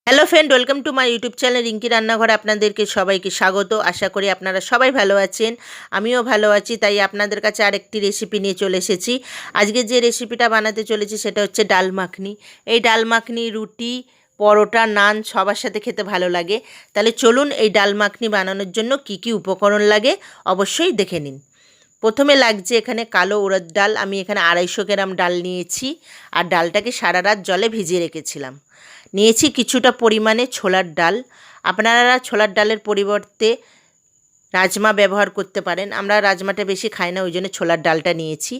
Hello friend, welcome to my YouTube channel Rinki রান্নাঘরে আপনাদেরকে সবাইকে স্বাগত। আশা করি আপনারা সবাই ভালো আছেন, আমিও ভালো আছি। তাই আপনাদের কাছে আরেকটি রেসিপি নিয়ে চলে এসেছি। আজকে যে রেসিপিটা বানাতে চলেছি সেটা হচ্ছে ডাল মাখনি। এই ডাল মাখনি রুটি, পরোটা, নান সবার সাথে খেতে ভালো লাগে। তাহলে চলুন এই ডাল মাখনি বানানোর জন্য কি কি উপকরণ লাগে অবশ্যই দেখে নিন। প্রথমে লাগছে এখানে কালো উড়দ ডাল। আমি এখানে 250 গ্রাম ডাল নিয়েছি, আর ডালটাকে সারা রাত জলে ভিজিয়ে রেখেছিলাম। নিয়েছি কিছুটা পরিমাণে ছোলার ডাল। আপনারা ছোলার ডালের পরিবর্তে রাজমা ব্যবহার করতে পারেন। আমরা রাজমাটা বেশি খাই না, ওই জন্য ছোলার ডালটা নিয়েছি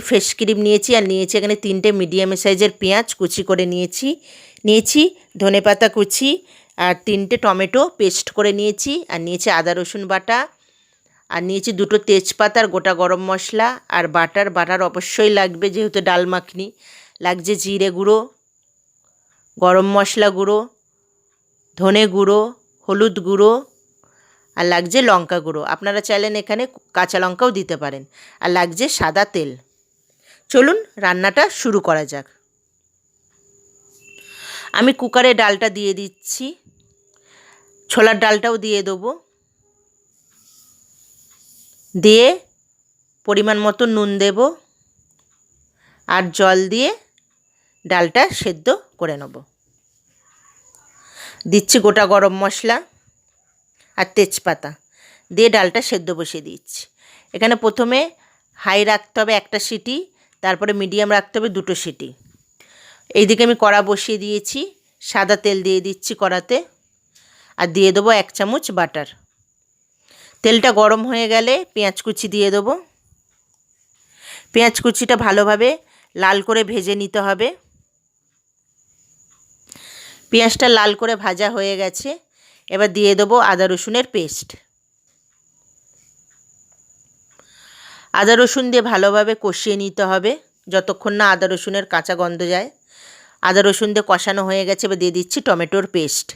ফ্রেশ ক্রিম নিয়েছি, আর নিয়েছি এখানে 3টে মিডিয়াম সাইজের পেঁয়াজ কুচি করে নিয়েছি ধনেপাতা কুচি, আর 3টে টমেটো পেস্ট করে নিয়েছি, আর নিয়েছি আদা রসুন বাটা, আর নিয়েছি 2টো তেজপাতা আর গোটা গরম মশলা, আর বাটার অবশ্যই লাগবে যেহেতু ডাল মাখনি। লাগছে জিরে গুঁড়ো, গরম মশলা গুঁড়ো, ধনে গুঁড়ো, হলুদ গুঁড়ো, আর লাগছে লঙ্কা গুঁড়ো। আপনারা চাইলেন এখানে কাঁচা লঙ্কাও দিতে পারেন। আর লাগছে সাদা তেল। চলুন রান্নাটা শুরু করা যাক। আমি কুকারে ডালটা দিয়ে দিচ্ছি, ছোলার ডালটাও দিয়ে দেবো। দিয়ে পরিমাণ মতো নুন দেব, আর জল দিয়ে ডালটা সেদ্ধ করে নেব। দিচ্ছি গোটা গরম মশলা আর তেজপাতা, দিয়ে ডালটা সেদ্ধ বসিয়ে দিচ্ছি। এখানে প্রথমে হাই রাখতে হবে 1টা সিটি, তারপরে মিডিয়াম রাখতে হবে 2টো সিটি। এইদিকে আমি কড়া বসিয়ে দিয়েছি, সাদা তেল দিয়ে দিচ্ছি কড়াতে, আর দিয়ে দেবো 1 চামচ বাটার। তেলটা গরম হয়ে গেলে পেঁয়াজ কুচি দিয়ে দেবো। পেঁয়াজ কুচিটা ভালোভাবে লাল করে ভেজে নিতে হবে। পেঁয়াজটা লাল করে ভাজা হয়ে গেছে, এবার দিয়ে দেবো আদা রসুনের পেস্ট। আদা রসুন দিয়ে ভালোভাবে কষিয়ে নিতে হবে যতক্ষণ না আদা রসুনের কাঁচা গন্ধ যায়। আদা রসুন দিয়ে কষানো হয়ে গেছে, এবার দিয়ে দিচ্ছি টমেটোর পেস্ট।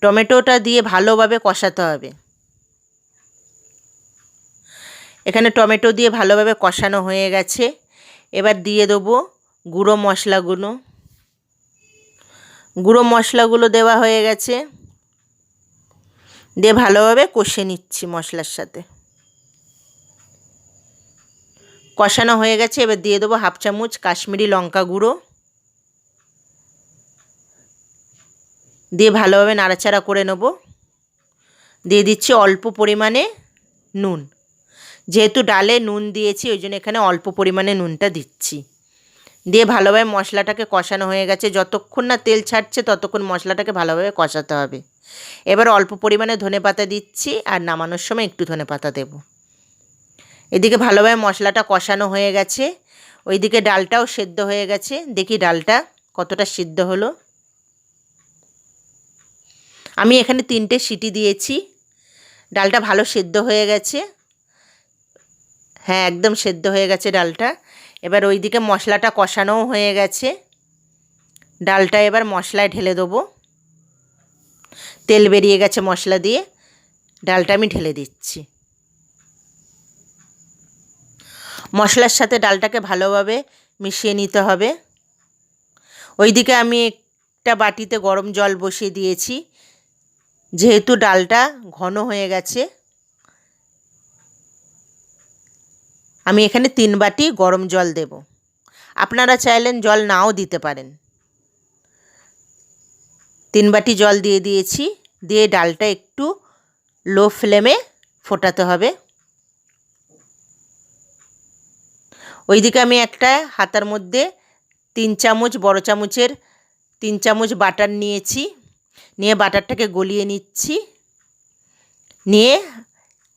টমেটোটা দিয়ে ভালোভাবে কষাতে হবে। এখানে টমেটো দিয়ে ভালোভাবে কষানো হয়ে গেছে, এবার দিয়ে দেবো গুঁড়ো মশলাগুলো দেওয়া হয়ে গেছে, দিয়ে ভালোভাবে কষে নিচ্ছি মশলার সাথে। কষানো হয়ে গেছে, এবার দিয়ে দেবো 1/2 চামচ কাশ্মীরি লঙ্কা গুঁড়ো, দিয়ে ভালোভাবে নাড়াচাড়া করে নেব। দিয়ে দিচ্ছি অল্প পরিমাণে নুন, যেহেতু ডালে নুন দিয়েছি ওই জন্য এখানে অল্প পরিমাণে নুনটা দিচ্ছি। দিয়ে ভালোভাবে মশলাটাকে কষানো হয়ে গেছে, যতক্ষণ না তেল ছাড়ছে ততক্ষণ মশলাটাকে ভালোভাবে কষাতে হবে। এবার অল্প পরিমাণে ধনেপাতা দিচ্ছি, আর নামানোর সময় একটু ধনেপাতা দেব। এদিকে ভালোভাবে মশলাটা কষানো হয়ে গেছে, ওইদিকে ডালটাও সেদ্ধ হয়ে গেছে। দেখি ডালটা কতটা সিদ্ধ হলো। আমি এখানে 3টে সিটি দিয়েছি। ডালটা ভালো সেদ্ধ হয়ে গেছে, হ্যাঁ একদম সেদ্ধ হয়ে গেছে ডালটা। এবার ওইদিকে মশলাটা কষানোও হয়ে গেছে, ডালটা এবার মশলায় ঢেলে দেবো। তেল বেরিয়ে গেছে মশলা দিয়ে, ডালটা আমি ঢেলে দিচ্ছি। মশলার সাথে ডালটাকে ভালোভাবে মিশিয়ে নিতে হবে। ওইদিকে আমি একটা বাটিতে গরম জল বসিয়ে দিয়েছি, যেহেতু ডালটা ঘন হয়ে গেছে আমি এখানে 3 বাটি গরম জল দেব। আপনারা চাইলেন জল নাও দিতে পারেন। 3 বাটি জল দিয়ে দিয়েছি, দিয়ে ডালটা একটু লো ফ্লেমে ফোটাতে হবে। ওইদিকে আমি একটা হাতার মধ্যে 3 চামচ বড় চামচের 3 চামচ বাটার নিয়েছি, নিয়ে বাটারটাকে গলিয়ে নিচ্ছি। নিয়ে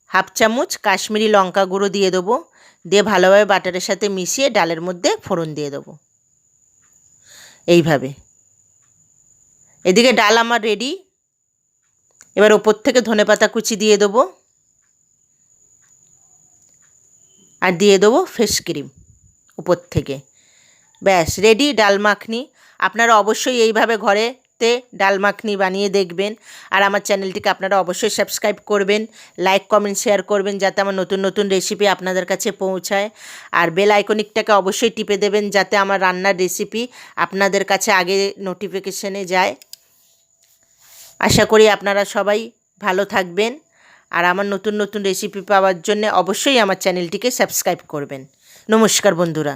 1/2 চামচ কাশ্মীরি লঙ্কা গুঁড়ো দিয়ে দেবো, দিয়ে ভালোভাবে বাটারের সাথে মিশিয়ে ডালের মধ্যে ফোড়ন দিয়ে দেবো এইভাবে। এদিকে ডাল আমার রেডি। এবার ওপর থেকে ধনেপাতা কুচি দিয়ে দেবো, আর দিয়ে দেবো ফ্রেশ ক্রিম উপর থেকে। ব্যাস রেডি ডাল মাখনি। আপনারা অবশ্যই এইভাবে ঘরেতে ডাল মাখনি বানিয়ে দেখবেন, আর আমার চ্যানেলটিকে আপনারা অবশ্যই সাবস্ক্রাইব করবেন, লাইক কমেন্ট শেয়ার করবেন যাতে আমার নতুন নতুন রেসিপি আপনাদের কাছে পৌঁছায়। আর বেল আইকনিকটাকে অবশ্যই টিপে দেবেন যাতে আমার রান্নার রেসিপি আপনাদের কাছে আগে নোটিফিকেশনে যায়। আশা করি আপনারা সবাই ভালো থাকবেন, আর আমার নতুন নতুন রেসিপি পাওয়ার জন্য অবশ্যই আমার চ্যানেলটিকে সাবস্ক্রাইব করবেন। নমস্কার বন্ধুরা।